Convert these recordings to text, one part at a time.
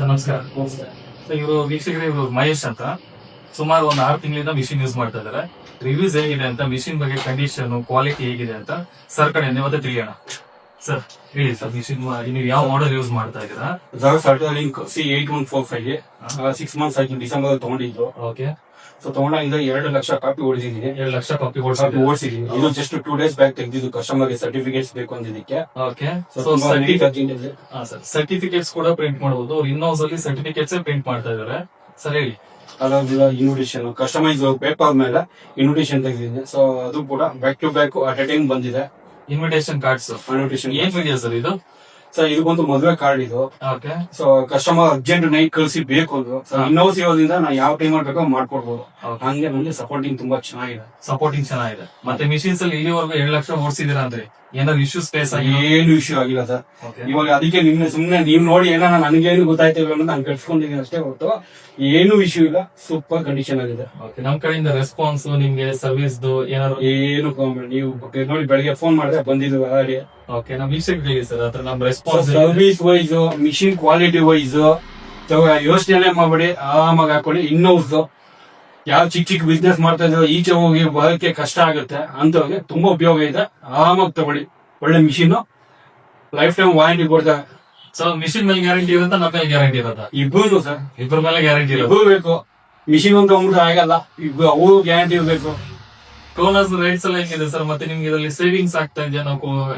ನಮಸ್ಕಾರ. ಇವರು ವೀಕ್ಷಕರೇ, ಇವರು ಮಹೇಶ್ ಅಂತ ಸುಮಾರು ಒಂದು 6 ತಿಂಗಳಿಂದ ಮಿಷಿನ್ ಯೂಸ್ ಮಾಡ್ತಾ ಇದಾರೆ. ರಿವ್ಯೂಸ್ ಹೇಗಿದೆ ಅಂತ, ಮಿಷಿನ್ ಬಗ್ಗೆ ಕಂಡೀಷನ್ ಕ್ವಾಲಿಟಿ ಹೇಗಿದೆ ಅಂತ ಸರ್ ಕಡೆ ಇವತ್ತೇ ತಿಳಿಯೋಣ. ಸರ್ ಹೇಳಿ ಸರ್, ಮಿಷಿನ್ ನೀವು ಯಾವ ಮಾಡೆಲ್ ಯೂಸ್ ಮಾಡ್ತಾ ಇದ್ದೀರಾ? ಲಿಂಕ್ C8145 6 ಮಂತ್ಸ್ ಆಯ್ತು, ಡಿಸೆಂಬರ್ ತಗೊಂಡಿದ್ದು. ಓಕೆ, ಸೊ ತಗೊಂಡಾಗಿಂದ 2 ಲಕ್ಷ ಕಾಪಿ ಓಡಿಸಿದೀನಿ. 2 ಲಕ್ಷ ಕಾಪಿ ಓಡಿಸಿದೀನಿ. ಇದು ಜಸ್ಟ್ 2 ಡೇಸ್ ಬ್ಯಾಕ್ ತೆಗೆದಿದ್ದು. ಕಸ್ಟಮರ್ ಗೆ ಸರ್ಟಿಫಿಕೇಟ್ಸ್ ಬೇಕು ಅಂದಿದ್ದಕ್ಕೆ. ಓಕೆ, ಸೊ ಸರ್ಟಿಫಿಕೇಟ್ಸ್ ಕೂಡ ಪ್ರಿಂಟ್ ಮಾಡಬಹುದು. ಅವ್ರು ಇನ್ ಹೌಸ್ ಅಲ್ಲಿ ಸರ್ಟಿಫಿಕೇಟ್ಸ್ ಪ್ರಿಂಟ್ ಮಾಡ್ತಾ ಇದಾರೆ. ಸರ್ ಹೇಳಿ. ಅದಾದ್ಮೇಲೆ ಇನ್ವಿಟೇಷನ್ ಕಸ್ಟಮೈಸ್ ಪೇಪರ್ ಮೇಲೆ ಇನ್ವಿಟೇಷನ್ ತೆಗೆದಿದ್ದೀನಿ. ಸೊ ಅದು ಕೂಡ back to back at a time ಬಂದಿದೆ. ಇನ್ವಿಟೇಷನ್ ಕಾರ್ಡ್ಸ್ ಇನ್ವಿಟೇಷನ್ ಏನ್ ಇದೆಯಾ ಸರ್ ಇದು? ಸರ್ ಇದು ಒಂದು ಮದುವೆ ಕಾರ್ಡ್ ಇದು. Okay, so customer urgent night ಕಳಿಸಿ ಬೇಕು ಅಂದ್ರು. ಇನ್ನೋಸ್ ಇರೋದ್ರಿಂದ ನಾ ಯಾವ ಟೈಮ್ ಬೇಕೋ ಮಾಡ್ಕೊಡ್ಬೋದು. ಹಂಗೆ ನನಗೆ ಸಪೋರ್ಟಿಂಗ್ ತುಂಬಾ ಚೆನ್ನಾಗಿದೆ. ಸಪೋರ್ಟಿಂಗ್ ಚೆನ್ನಾಗಿದೆ. ಮತ್ತೆ ಮಿಷಿನ್ಸ್ ಅಲ್ಲಿ ಇಲ್ಲಿವರೆಗೂ 2 ಲಕ್ಷ ಓಡಿಸಿದಿರಾ ಅಂದ್ರೆ ಏನಾದ್ರು ಇಶ್ಯೂಸ್ ಫೇಸ್ ಆಗಿ? ಏನು ಇಶ್ಯೂ ಆಗಿಲ್ಲ ಸರ್. ಇವಾಗ ಅದಕ್ಕೆ ನಿನ್ನೆ ಸುಮ್ನೆ ನೀವ್ ನೋಡಿ ಏನೋ ನನಗೇನು ಗೊತ್ತಾಯ್ತಿಲ್ಲ ಅಂತ ನಾನು ಕಟ್ಸ್ಕೊಂಡಿದ್ದೀನಿ ಅಷ್ಟೇ ಹೊರತು ಏನು ಇಶ್ಯೂ ಇಲ್ಲ. ಸೂಪರ್ ಕಂಡೀಷನ್ ಆಗಿದೆ. ನಮ್ ಕಡೆಯಿಂದ ರೆಸ್ಪಾನ್ಸ್ ನಿಮ್ಗೆ ಸರ್ವಿಸ್ ಏನಾದ್ರು ಏನು ನೀವು ನೋಡಿ ಬೆಳಗ್ಗೆ ಫೋನ್ ಮಾಡಿದ್ರೆ ಬಂದಿದ್ದು ಗಾಡಿ. ಓಕೆ, ನಮ್ ವೀಕ್ಷಕರಿಗೆ ಸರ್ ಹತ್ರ ನಮ್ response service wise, machine quality wise ಯೋಚನೆ ಮಾಡ್ಬೇಡಿ, ಆರಾಮಾಗಿ ಹಾಕೊಳ್ಳಿ. ಇನ್ನೋಸ್ ಯಾವ ಚಿಕ್ಕ ಬಿಸ್ನೆಸ್ ಮಾಡ್ತಾ ಇದ್ರು, ಈಚೆ ಹೋಗಿ ಬರೋಕೆ ಕಷ್ಟ ಆಗುತ್ತೆ ಅಂತವ್ರಿಗೆ ತುಂಬಾ ಉಪಯೋಗ ಇದೆ. ಆರಾಮಾಗಿ ತಗೊಳ್ಳಿ. ಒಳ್ಳೆ ಮಿಷಿನ್, ಲೈಫ್ ಟೈಮ್ ವಾರಂಟಿ ಕೊಡ್ತಾರೆ. ಸೊ ಮಿಷಿನ್ ಮೇಲೆ ಗ್ಯಾರಂಟಿ ಇರುತ್ತಾ, ನಮ್ಮ ಮೇಲೆ ಗ್ಯಾರಂಟಿ ಇರುತ್ತಾ? ಇಬ್ಬರು ಸರ್, ಇಬ್ಬರ ಮೇಲೆ ಗ್ಯಾರಂಟಿ ಇರೋದು. ಇಬ್ಬರು ಬೇಕು. ಮಿಷಿನ್ ಅಂತ ತಗೊಂಡ್ಬಿಟ್ರೆ ಆಗಲ್ಲ, ಅವ್ರು ಗ್ಯಾರಂಟಿ ಇರಬೇಕು. ಟೋನರ್ಸ್ ರೇಟ್ಸ್ ಎಲ್ಲ ಹೆಂಗಿದೆ ಸರ್? ಮತ್ತೆ ನಿಮ್ಗೆ ಇದರಲ್ಲಿ ಸೇವಿಂಗ್ಸ್ ಆಗ್ತಾ ಇದೆಯಾ?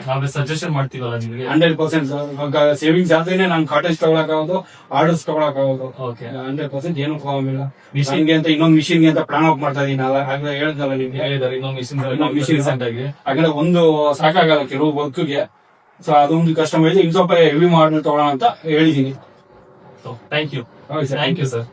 ನಾವೇ ಸಜೆಷನ್ ಮಾಡ್ತೀವಲ್ಲ ನಿಮಗೆ. 100% ಸರ್. ಇವಾಗ ಸೇವಿಂಗ್ಸ್ ಆದ್ರೇನೆ ನಾನು ಕಾಟೇಜ್ ತಗೊಳಕಾಗೋದು, ಆರ್ಡರ್ಸ್ ತಗೊಳಕಾಗೋದು. ಓಕೆ, 100% ಏನು ಪ್ರಾಬ್ಲಮ್ ಇಲ್ಲ. ಮಿಷಿನ್ಗೆ ಅಂತ ಇನ್ನೊಂದು ಮಿಷಿನ್ಗೆ ಅಂತ ಪ್ಲಾನ್ ಅಪ್ ಮಾಡ್ತಾ ಇದೀನಿ. ಆಗಲೇ ಹೇಳಿದ್ನಲ್ಲ ನಿಮ್ಗೆ. ಹೇಳಿದಾರೆ ಇನ್ನೊಂದು ಮಿಷಿನ್ ರೀಸೆಂಟ್ ಆಗಿ. ಹಾಗಾದ್ರೆ ಒಂದು ಸಾಕಾಗಲ್ಲ ಕೆಲವು ವರ್ಕ್ಗೆ. ಸೊ ಅದೊಂದು ಕಸ್ಟಮೈಸ್ ಇನ್ ಸ್ವಲ್ಪ ಹೆವಿ ಮಾಡಲ್ ತಗೊಳ್ಳೋಣ ಅಂತ ಹೇಳಿದೀನಿ. Thank you sir.